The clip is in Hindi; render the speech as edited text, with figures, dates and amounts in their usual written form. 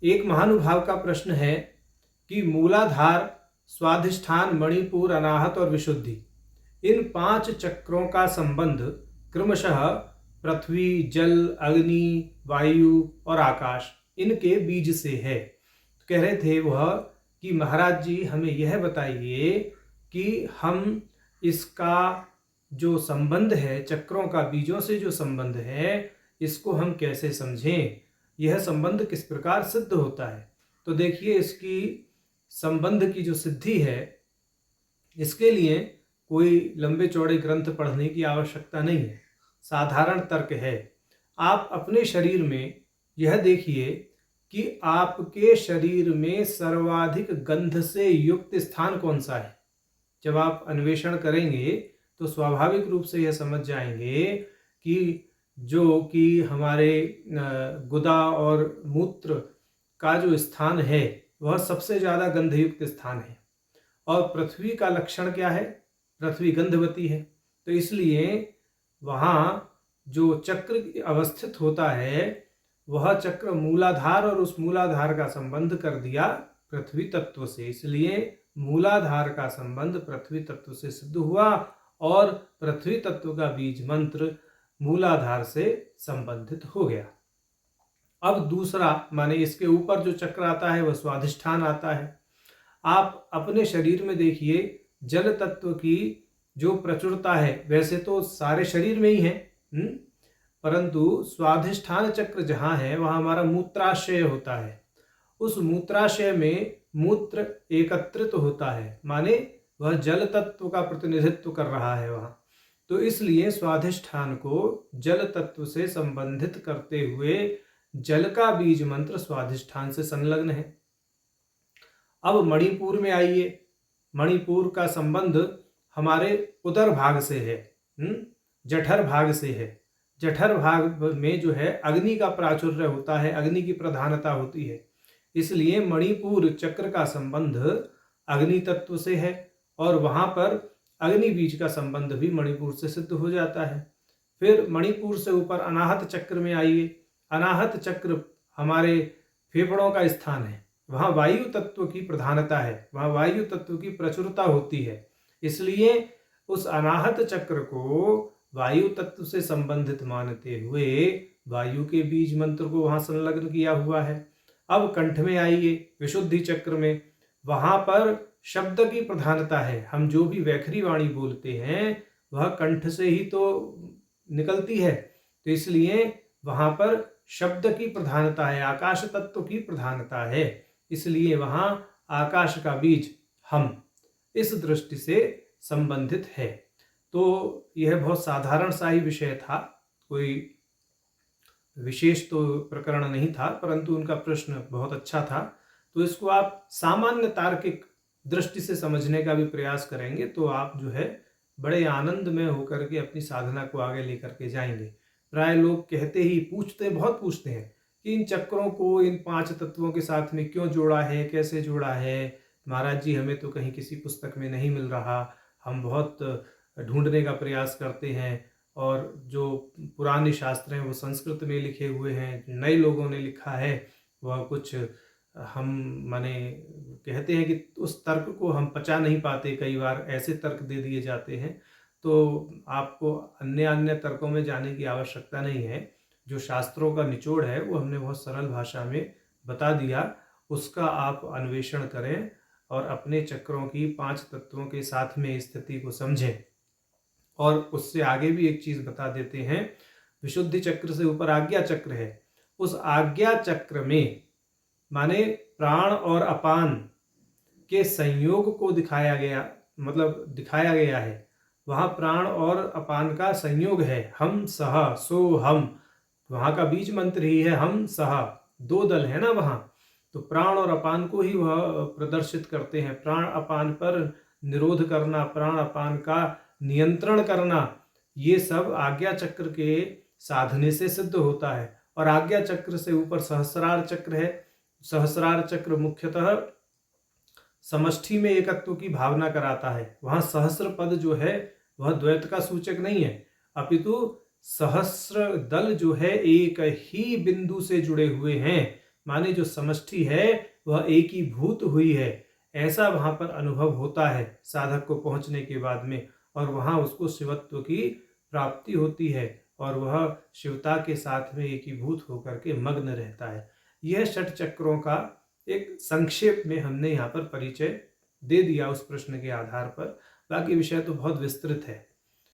एक महानुभाव का प्रश्न है कि मूलाधार, स्वाधिष्ठान, मणिपुर, अनाहत और विशुद्धि, इन 5 चक्रों का संबंध क्रमशः पृथ्वी, जल, अग्नि, वायु और आकाश, इनके बीज से है। तो कह रहे थे वह कि महाराज जी हमें यह बताइए कि हम इसका जो संबंध है, चक्रों का बीजों से जो संबंध है, इसको हम कैसे समझें, यह संबंध किस प्रकार सिद्ध होता है। तो देखिए, इसकी संबंध की जो सिद्धि है, इसके लिए कोई लंबे चौड़े ग्रंथ पढ़ने की आवश्यकता नहीं है, साधारण तर्क है। आप अपने शरीर में यह देखिए कि आपके शरीर में सर्वाधिक गंध से युक्त स्थान कौन सा है। जब आप अन्वेषण करेंगे तो स्वाभाविक रूप से यह समझ जाएंगे कि जो कि हमारे गुदा और मूत्र का जो स्थान है वह सबसे ज़्यादा गंधयुक्त स्थान है। और पृथ्वी का लक्षण क्या है? पृथ्वी गंधवती है। तो इसलिए वहाँ जो चक्र अवस्थित होता है वह चक्र मूलाधार, और उस मूलाधार का संबंध कर दिया पृथ्वी तत्व से। इसलिए मूलाधार का संबंध पृथ्वी तत्व से सिद्ध हुआ और पृथ्वी तत्व का बीज मंत्र मूलाधार से संबंधित हो गया। अब दूसरा, माने इसके ऊपर जो चक्र आता है वह स्वाधिष्ठान आता है। आप अपने शरीर में देखिए, जल तत्व की जो प्रचुरता है, वैसे तो सारे शरीर में ही है, परंतु स्वाधिष्ठान चक्र जहाँ है वहाँ हमारा मूत्राशय होता है। उस मूत्राशय में मूत्र एकत्रित होता है, माने वह जल तत्व का प्रतिनिधित्व कर रहा है वहाँ। तो इसलिए स्वाधिष्ठान को जल तत्व से संबंधित करते हुए जल का बीज मंत्र स्वाधिष्ठान से संलग्न है। अब मणिपुर में आइए। मणिपुर का संबंध हमारे उदर भाग से है, जठर भाग से है। जठर भाग में जो है अग्नि का प्राचुर्य होता है, अग्नि की प्रधानता होती है। इसलिए मणिपुर चक्र का संबंध अग्नि तत्व से है और वहाँ पर अग्नि बीज का संबंध भी मणिपुर से सिद्ध हो जाता है। फिर मणिपुर से ऊपर अनाहत चक्र में आइए। अनाहत चक्र हमारे फेफड़ों का स्थान है, वहाँ वायु तत्व की प्रधानता है, वहाँ वायु तत्व की प्रचुरता होती है। इसलिए उस अनाहत चक्र को वायु तत्व से संबंधित मानते हुए वायु के बीज मंत्र को वहाँ संलग्न किया हुआ है। अब कंठ में आइए, विशुद्धि चक्र में, वहाँ पर शब्द की प्रधानता है। हम जो भी वैखरी वाणी बोलते हैं वह कंठ से ही तो निकलती है, तो इसलिए वहाँ पर शब्द की प्रधानता है, आकाश तत्व की प्रधानता है। इसलिए वहाँ आकाश का बीज हम इस दृष्टि से संबंधित है। तो यह बहुत साधारण सा ही विषय था, कोई विशेष तो प्रकरण नहीं था, परंतु उनका प्रश्न बहुत अच्छा था। तो इसको आप सामान्य तार्किक दृष्टि से समझने का भी प्रयास करेंगे तो आप जो है बड़े आनंद में होकर के अपनी साधना को आगे लेकर के जाएंगे। प्राय लोग कहते ही बहुत पूछते हैं कि इन चक्रों को इन 5 तत्वों के साथ में क्यों जोड़ा है, कैसे जोड़ा है। महाराज जी, हमें तो कहीं किसी पुस्तक में नहीं मिल रहा, हम बहुत ढूंढने का प्रयास करते हैं, और जो पुराने शास्त्र हैं वो संस्कृत में लिखे हुए हैं, नए लोगों ने लिखा है वह कुछ हम माने कहते हैं कि उस तर्क को हम पचा नहीं पाते, कई बार ऐसे तर्क दे दिए जाते हैं। तो आपको अन्य तर्कों में जाने की आवश्यकता नहीं है। जो शास्त्रों का निचोड़ है वो हमने बहुत सरल भाषा में बता दिया, उसका आप अन्वेषण करें और अपने चक्रों की 5 तत्वों के साथ में स्थिति को समझें। और उससे आगे भी एक चीज बता देते हैं, विशुद्धि चक्र से ऊपर आज्ञा चक्र है। उस आज्ञा चक्र में माने प्राण और अपान के संयोग को दिखाया गया है। वहाँ प्राण और अपान का संयोग है, हम सह सो हम, वहाँ का बीज मंत्र ही है हम सह। 2 दल है ना वहाँ, तो प्राण और अपान को ही वह प्रदर्शित करते हैं। प्राण अपान पर निरोध करना, प्राण अपान का नियंत्रण करना, ये सब आज्ञा चक्र के साधने से सिद्ध होता है। और आज्ञा चक्र से ऊपर सहस्रार चक्र है। सहस्रार चक्र मुख्यतः समष्टि में एकत्व की भावना कराता है। वहाँ सहस्र पद जो है वह द्वैत का सूचक नहीं है, अपितु सहस्र दल जो है एक ही बिंदु से जुड़े हुए हैं, माने जो समष्टि है वह एकीभूत हुई है, ऐसा वहाँ पर अनुभव होता है साधक को पहुँचने के बाद में, और वहाँ उसको शिवत्व की प्राप्ति होती है और वह शिवता के साथ में एकीभूत होकर के मग्न रहता है। यह षट चक्रों का एक संक्षेप में हमने यहाँ पर परिचय दे दिया उस प्रश्न के आधार पर। बाकी विषय तो बहुत विस्तृत है।